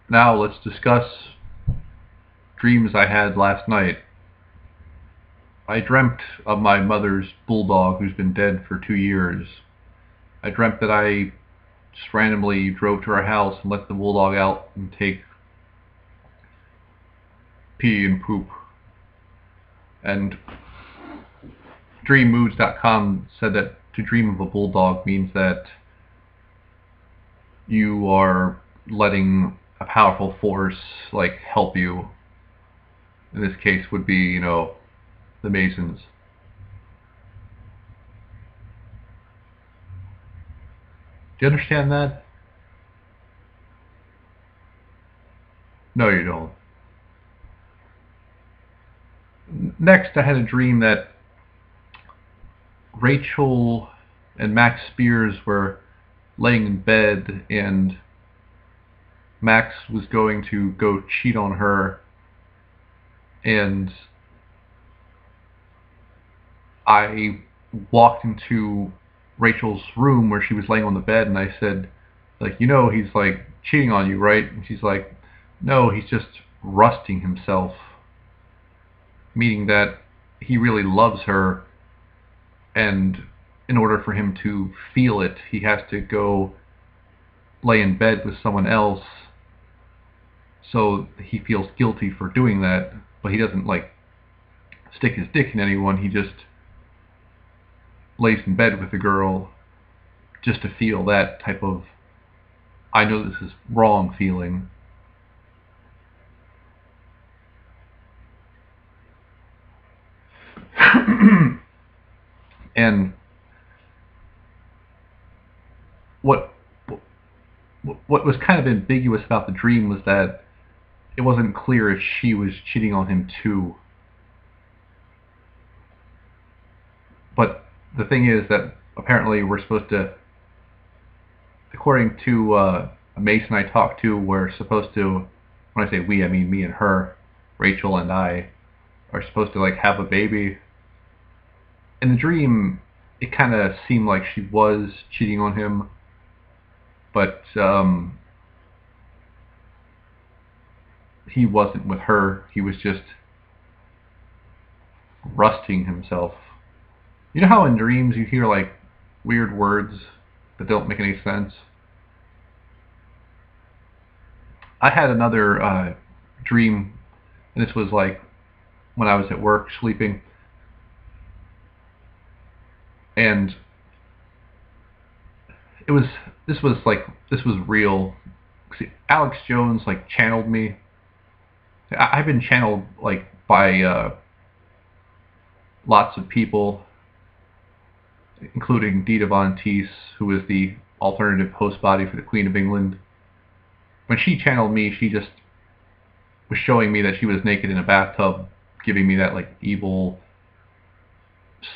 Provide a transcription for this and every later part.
Now let's discuss dreams I had last night. I dreamt of my mother's Bulldog who's been dead for 2 years. I dreamt that I just randomly drove to her house and let the Bulldog out and take pee and poop. And dreammoods.com said that to dream of a Bulldog means that you are letting a powerful force like help you. In this case would be, the Masons. Do you understand that? No, you don't. Next, I had a dream that Rachel and Max Spears were laying in bed and Max was going to go cheat on her, and I walked into Rachel's room where she was laying on the bed and I said, he's like cheating on you, right? And she's like, no, he's just rusting himself, meaning that he really loves her, and in order for him to feel it, he has to go lay in bed with someone else, so he feels guilty for doing that, but he doesn't stick his dick in anyone. He just lays in bed with a girl just to feel that type of I know this is wrong feeling. And what was kind of ambiguous about the dream was that it wasn't clear if she was cheating on him too. But the thing is that apparently we're supposed to, according to a Mason I talked to, we're supposed to, when I say we, I mean me and her, Rachel and I, are supposed to have a baby. In the dream, it kind of seemed like she was cheating on him, but he wasn't with her. He was just rusting himself. You know how in dreams you hear weird words that don't make any sense? I had another dream, and this was when I was at work sleeping, and this was real. See, Alex Jones channeled me. I've been channeled by lots of people, including Dita Von Teese, who is the alternative host body for the Queen of England. When she channeled me, she just was showing me that she was naked in a bathtub, giving me that evil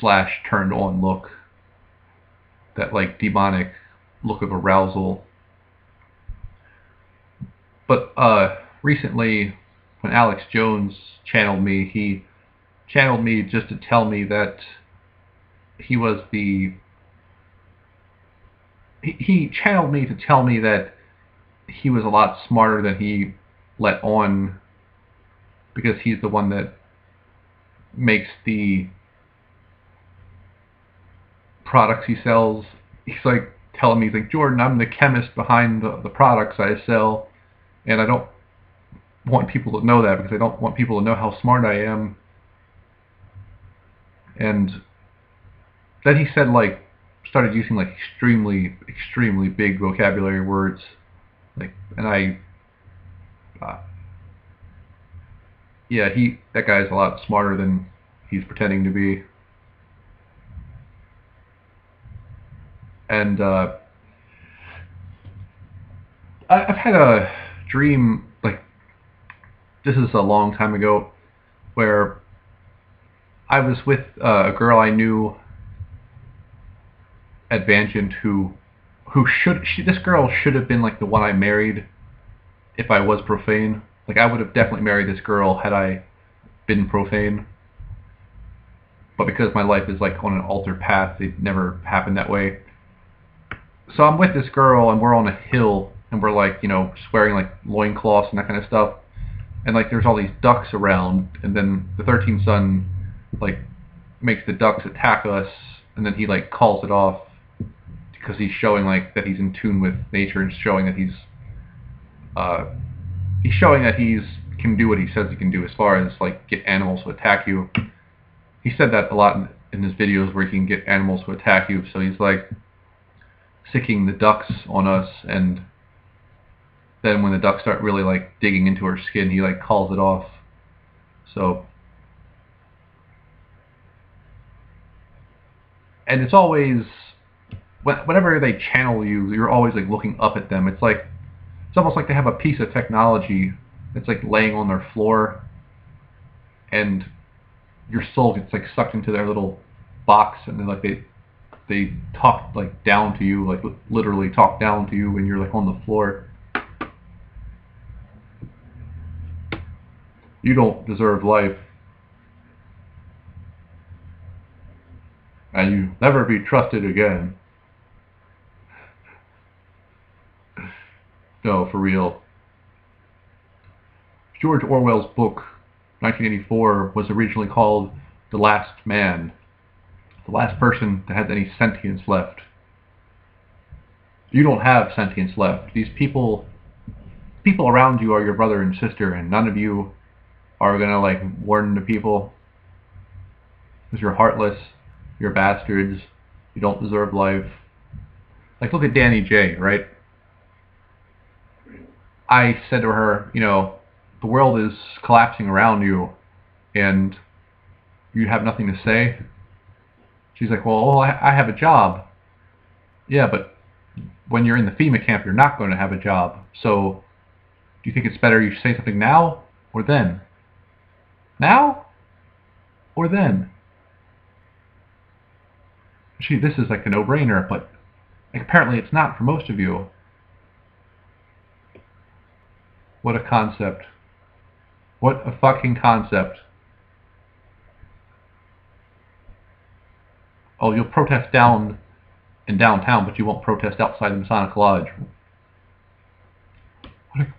/ turned on look, that demonic look of arousal. But recently, when Alex Jones channeled me, he channeled me just to tell me that he channeled me to tell me that he was a lot smarter than he let on, because he's the one that makes the products he sells. He's telling me, Jordan, I'm the chemist behind the products I sell, and I don't want people to know that because I don't want people to know how smart I am. And then he said started using extremely big vocabulary words, and I yeah, that guy's a lot smarter than he's pretending to be. And I've had a dream, this is a long time ago, where I was with a girl I knew at Vangent this girl should have been the one I married if I was profane. I would have definitely married this girl had I been profane. But because my life is on an altered path, it never happened that way. So I'm with this girl and we're on a hill, and we're like, just wearing like loincloths and that kind of stuff. And like there's all these ducks around, and then the 13th son like makes the ducks attack us, and then he like calls it off because he's showing like that he's in tune with nature, and showing that he's showing that he's can do what he says he can do as far as like get animals to attack you. He said that a lot in his videos where he can get animals to attack you. So he's like sicking the ducks on us, and then when the ducks start really like digging into her skin, he like calls it off. So, and it's always whenever they channel you, you're always like looking up at them. It's almost like they have a piece of technology that's like laying on their floor, and your soul gets like sucked into their little box, and then like they talk like down to you, like literally talk down to you when you're like on the floor. You don't deserve life, and you never be trusted again. No, for real. George Orwell's book, 1984, was originally called The Last Man, the last person that has any sentience left. You don't have sentience left. These people around you are your brother and sister, and none of you are gonna like warn the people, because you're heartless, you're bastards, you don't deserve life. Like, look at Danny J, right? I said to her, the world is collapsing around you, and you have nothing to say. She's like, well, I have a job. Yeah, but when you're in the FEMA camp, you're not going to have a job. So, do you think it's better you say something now or then? Now or then? This is like a no-brainer, but like, apparently it's not for most of you. What a concept. What a fucking concept. Oh, you'll protest down in downtown, but you won't protest outside the Masonic Lodge.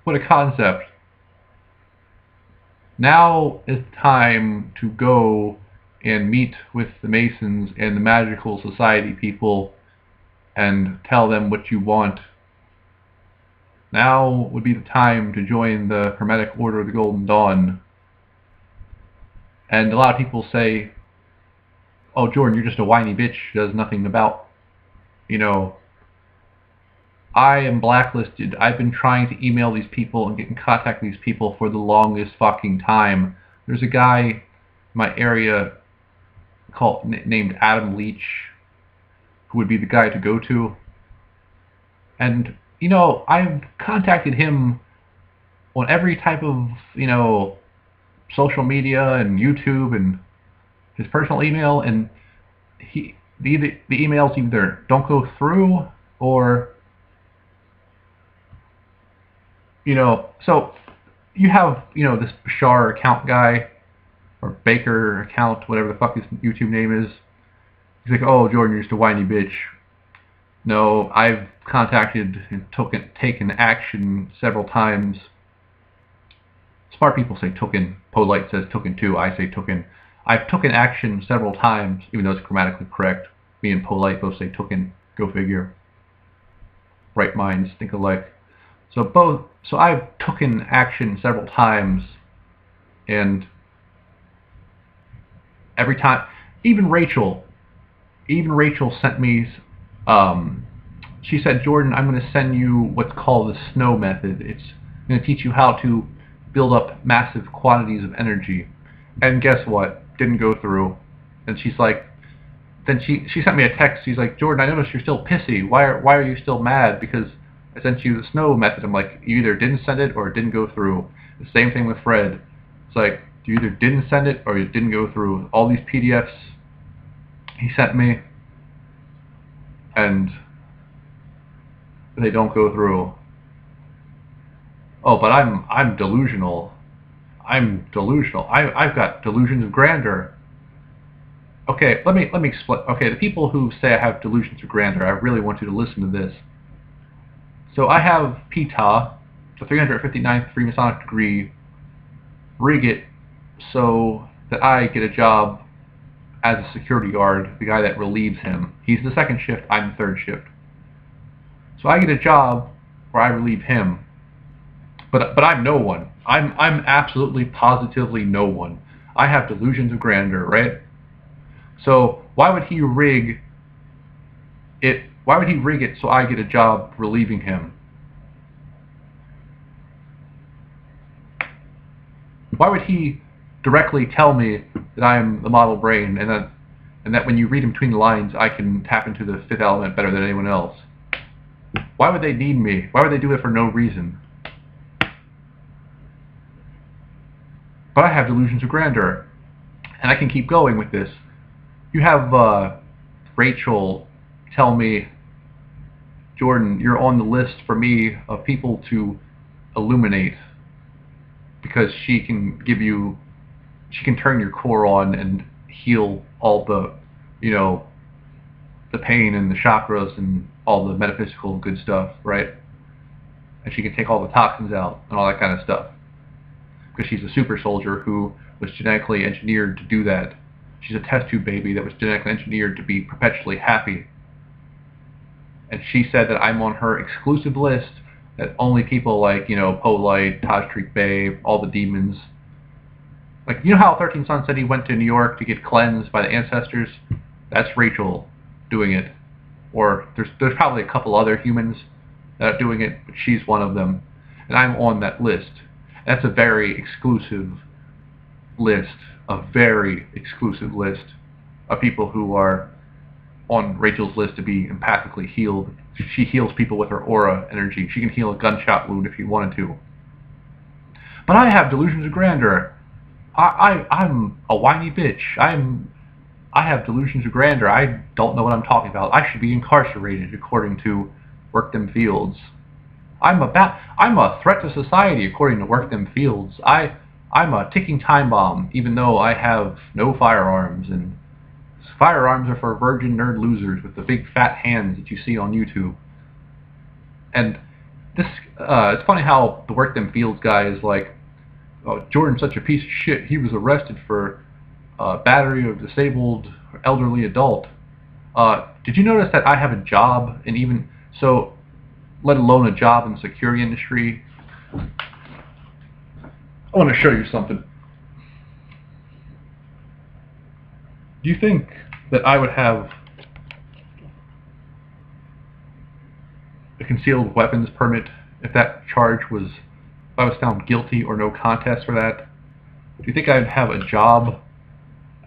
What a concept. Now is the time to go and meet with the Masons and the Magical Society people and tell them what you want. Now would be the time to join the Hermetic Order of the Golden Dawn. And a lot of people say, oh, Jordan, you're just a whiny bitch who does nothing about, I am blacklisted. I've been trying to email these people and get in contact with these people for the longest fucking time. There's a guy in my area named Adam Leach, who would be the guy to go to. And, I've contacted him on every type of, social media and YouTube and his personal email, and the emails either don't go through or, so you have, this Bashar account guy, or Baker account, whatever the fuck his YouTube name is. He's like, oh, Jordan, you're just a whiny bitch. No, I've contacted and taken action several times. Smart people say tooken. Polite says tooken too. I say tooken. I've taken action several times, even though it's grammatically correct. Me and Polite both say tooken. Go figure. Right minds think alike. So I've taken action several times, and every time, even Rachel sent me, she said, Jordan, I'm going to send you what's called the snow method. It's going to teach you how to build up massive quantities of energy. And guess what? Didn't go through. And she's like, then she sent me a text. She's like, Jordan, I noticed you're still pissy. Why are you still mad? Because I sent you the snow method. I'm like, you either didn't send it or it didn't go through. The same thing with Fred. It's like, you either didn't send it or it didn't go through. All these PDFs he sent me, and they don't go through. Oh, but I'm delusional. I'm delusional. I've got delusions of grandeur. Okay, let me explain. Okay, the people who say I have delusions of grandeur, I really want you to listen to this. So I have PTA, the 359th Freemasonic degree, rig it so that I get a job as a security guard, the guy that relieves him. He's the second shift, I'm the third shift. So I get a job where I relieve him. But I'm no one. I'm absolutely positively no one. I have delusions of grandeur, right? So why would he rig it? Why would he rig it so I get a job relieving him? Why would he directly tell me that I am the model brain and that when you read in between the lines I can tap into the fifth element better than anyone else? Why would they need me? Why would they do it for no reason? But I have delusions of grandeur, and I can keep going with this. You have Rachel tell me, Jordan, you're on the list for me of people to illuminate because she can turn your core on and heal all the, the pain and the chakras and all the metaphysical good stuff, right? And she can take all the toxins out and all that kind of stuff. Because she's a super soldier who was genetically engineered to do that. She's a test tube baby that was genetically engineered to be perpetually happy. And she said that I'm on her exclusive list, that only people like, Polite, Taj Street Bay, all the demons. Like, you know how 13 Sun said he went to New York to get cleansed by the ancestors? That's Rachel doing it. Or there's probably a couple other humans that are doing it, but she's one of them. And I'm on that list. That's a very exclusive list, of people who are on Rachel's list to be empathically healed. She heals people with her aura energy. She can heal a gunshot wound if she wanted to. But I have delusions of grandeur. I'm a whiny bitch. I have delusions of grandeur. I don't know what I'm talking about. I should be incarcerated according to Work Them Fields. I'm a threat to society according to Work Them Fields. I'm a ticking time bomb, even though I have no firearms, and firearms are for virgin nerd losers with the big fat hands that you see on YouTube. And this, it's funny how the Work Them Fields guy is like, oh, Jordan's such a piece of shit. He was arrested for battery of disabled elderly adult. Did you notice that I have a job, and even so, let alone a job in the security industry? I want to show you something. Do you think that I would have a concealed weapons permit if that charge was, if I was found guilty or no contest for that? Do you think I'd have a job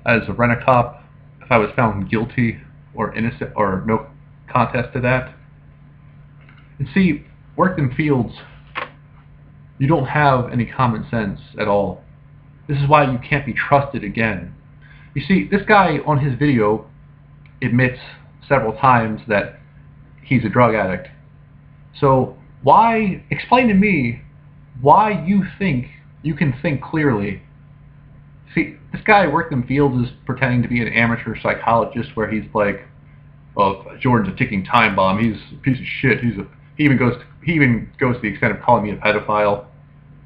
as a rent-a-cop if I was found guilty or innocent or no contest to that? And see, Work Them Fields, you don't have any common sense at all. This is why you can't be trusted again. You see, this guy on his video admits several times that he's a drug addict. So explain to me why you think you can think clearly. See, this guy Work Them Fields is pretending to be an amateur psychologist where he's like, well, Jordan's a ticking time bomb. He's a piece of shit. He even goes to the extent of calling me a pedophile,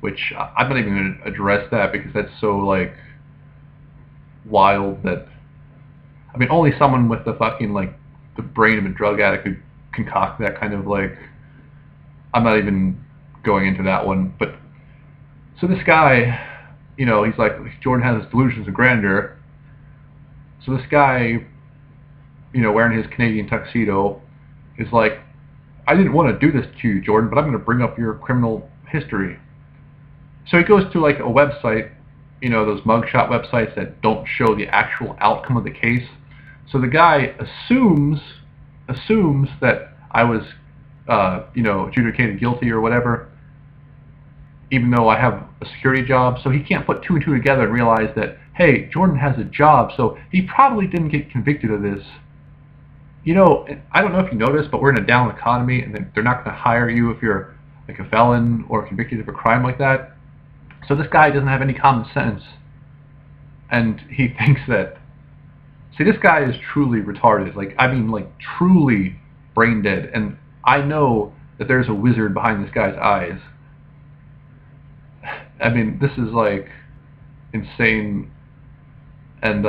which I'm not even going to address that because that's so like wild that, I mean, only someone with the fucking like the brain of a drug addict could concoct that kind of like, I'm not even going into that one. But so this guy, he's like, Jordan has his delusions of grandeur. So this guy, wearing his Canadian tuxedo is like, I didn't want to do this to you, Jordan, but I'm going to bring up your criminal history. So he goes to like a website, those mugshot websites that don't show the actual outcome of the case. So the guy assumes that I was, adjudicated guilty or whatever, even though I have a security job. So he can't put two and two together and realize that, hey, Jordan has a job, so he probably didn't get convicted of this. I don't know if you noticed, but we're in a down economy, and they're not going to hire you if you're like a felon or convicted of a crime like that. So this guy doesn't have any common sense, and he thinks that. See, this guy is truly retarded. Like, I mean, like truly brain dead. And I know that there's a wizard behind this guy's eyes. I mean, this is like insane, and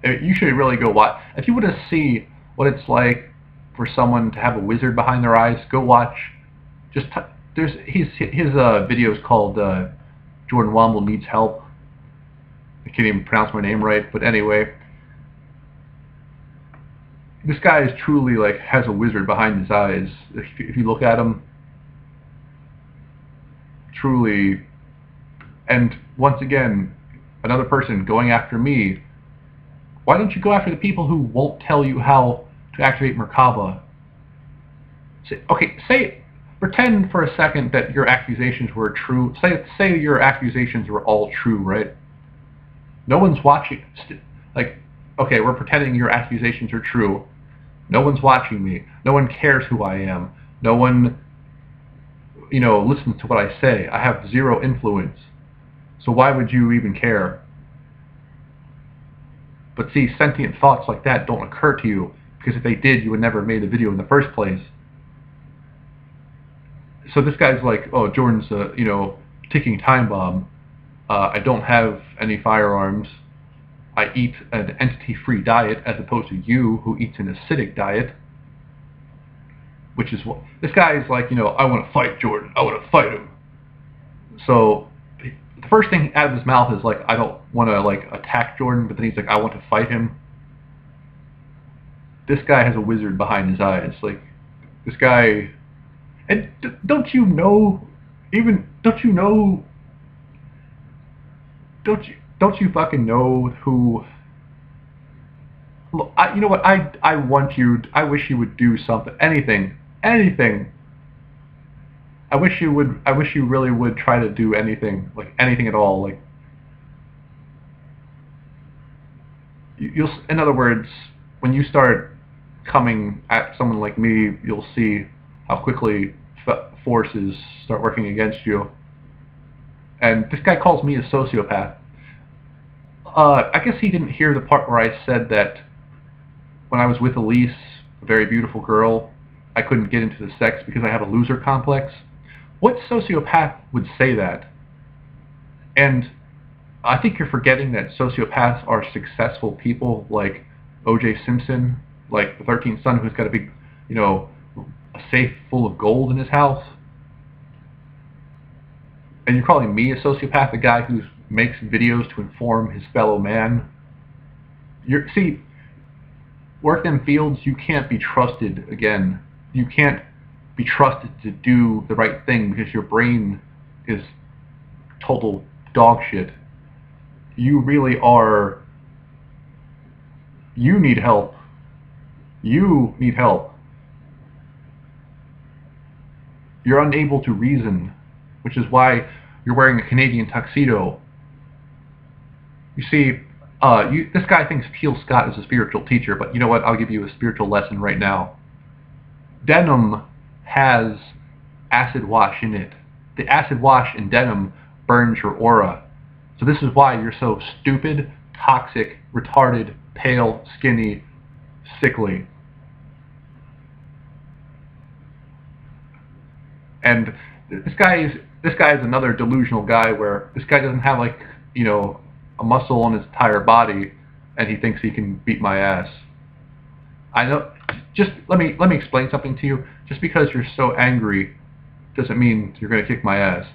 you should really go watch. If you want to see what it's like for someone to have a wizard behind their eyes, go watch. Just there's his video is called Jordan Womble Needs Help. I can't even pronounce my name right, but anyway, this guy is truly like has a wizard behind his eyes. If you look at him, truly. And once again, another person going after me. Why don't you go after the people who won't tell you how to activate Merkaba? Pretend for a second that your accusations were true. Say your accusations were all true, right? No one's watching. Like, okay, we're pretending your accusations are true. No one's watching me. No one cares who I am. No one, listens to what I say. I have zero influence. So why would you even care? But see, sentient thoughts like that don't occur to you, because if they did, you would never have made the video in the first place. So this guy's like, oh, Jordan's a, ticking time bomb. I don't have any firearms. I eat an entity-free diet as opposed to you who eats an acidic diet. Which is what this guy is like, I want to fight Jordan. I want to fight him. So the first thing out of his mouth is like, I don't want to like attack Jordan, but then he's like, I want to fight him. This guy has a wizard behind his eyes. Like, this guy, and don't you fucking know who? Look, you know what? I wish you would do something, anything. I wish you really would try to do anything, like anything at all. Like, in other words, when you start coming at someone like me, you'll see how quickly forces start working against you. And this guy calls me a sociopath. I guess he didn't hear the part where I said that when I was with Elise, a very beautiful girl, I couldn't get into the sex because I have a loser complex. What sociopath would say that? And I think you're forgetting that sociopaths are successful people like O.J. Simpson, like the 13th son who's got a big, a safe full of gold in his house. And you're calling me a sociopath, a guy who makes videos to inform his fellow man? See, work in fields, you can't be trusted again. You can't be trusted to do the right thing because your brain is total dog shit. You really are. You need help. You need help. You're unable to reason, which is why you're wearing a Canadian tuxedo. You see, this guy thinks Teal Scott is a spiritual teacher, but you know what? I'll give you a spiritual lesson right now. Denim has acid wash in it. The acid wash in denim burns your aura. So this is why you're so stupid, toxic, retarded, pale, skinny, sickly. And this guy is another delusional guy where this guy doesn't have like, a muscle on his entire body, and he thinks he can beat my ass. I know. Just let me explain something to you. Just because you're so angry doesn't mean you're going to kick my ass.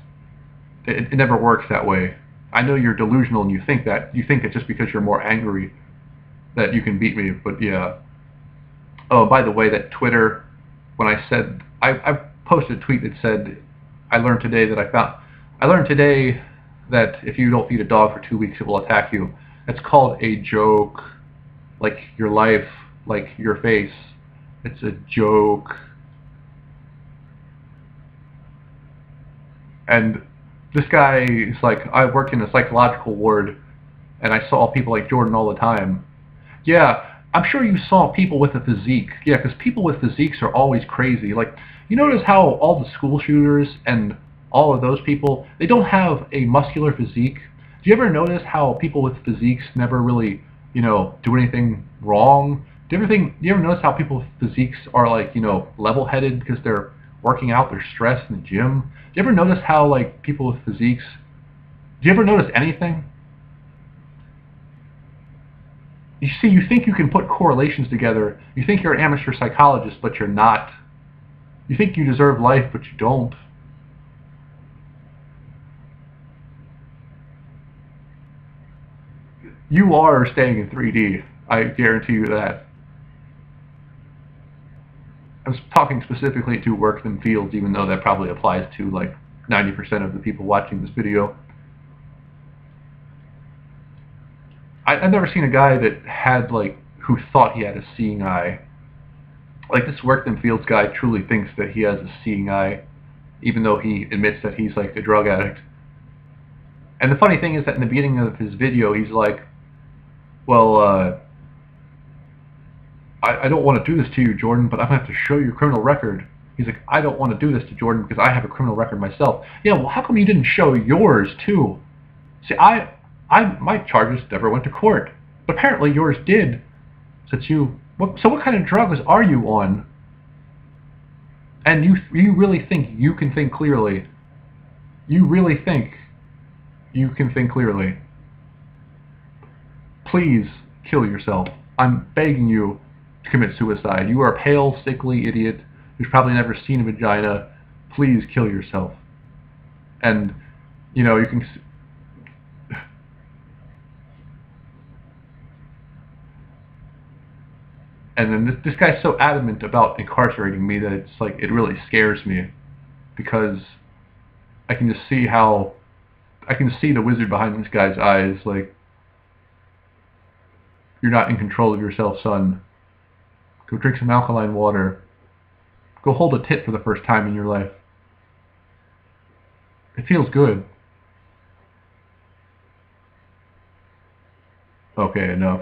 It never works that way. I know you're delusional and you think that. You think that just because you're more angry that you can beat me, but yeah. Oh, by the way, that Twitter, when I said, I posted a tweet that said, I learned today that if you don't feed a dog for 2 weeks, it will attack you. That's called a joke. Like your life, like your face. It's a joke. And this guy is like, I worked in a psychological ward, and I saw people like Jordan all the time. Yeah, I'm sure you saw people with a physique. Yeah, because people with physiques are always crazy. Like, you notice how all the school shooters and all of those people, they don't have a muscular physique. Do you ever notice how people with physiques never really, do anything wrong? Do you ever notice how people's physiques are like, level-headed because they're working out, they're stressed in the gym? Do you ever notice how like people with physiques? Do you ever notice anything? You see, you think you can put correlations together. You think you're an amateur psychologist, but you're not. You think you deserve life, but you don't. You are staying in 3D. I guarantee you that. I was talking specifically to work in fields, even though that probably applies to like 90% of the people watching this video. I've never seen a guy that had like, who thought he had a seeing eye. Like this Workman Fields guy truly thinks that he has a seeing eye, even though he admits that he's like a drug addict. And the funny thing is that in the beginning of his video, he's like, well, I don't want to do this to you, Jordan, but I'm going to have to show your criminal record. He's like, I don't want to do this to Jordan because I have a criminal record myself. Yeah, well, how come you didn't show yours, too? See, my charges never went to court, but apparently yours did. So what kind of drugs are you on? And you really think you can think clearly? You really think you can think clearly? Please kill yourself. I'm begging you to commit suicide. You are a pale, sickly idiot who's probably never seen a vagina. Please kill yourself. And, you can... And then this guy's so adamant about incarcerating me that it's like, it really scares me. Because I can just see the wizard behind this guy's eyes, like, you're not in control of yourself, son. Go drink some alkaline water. Go hold a tit for the first time in your life. It feels good. Okay, enough.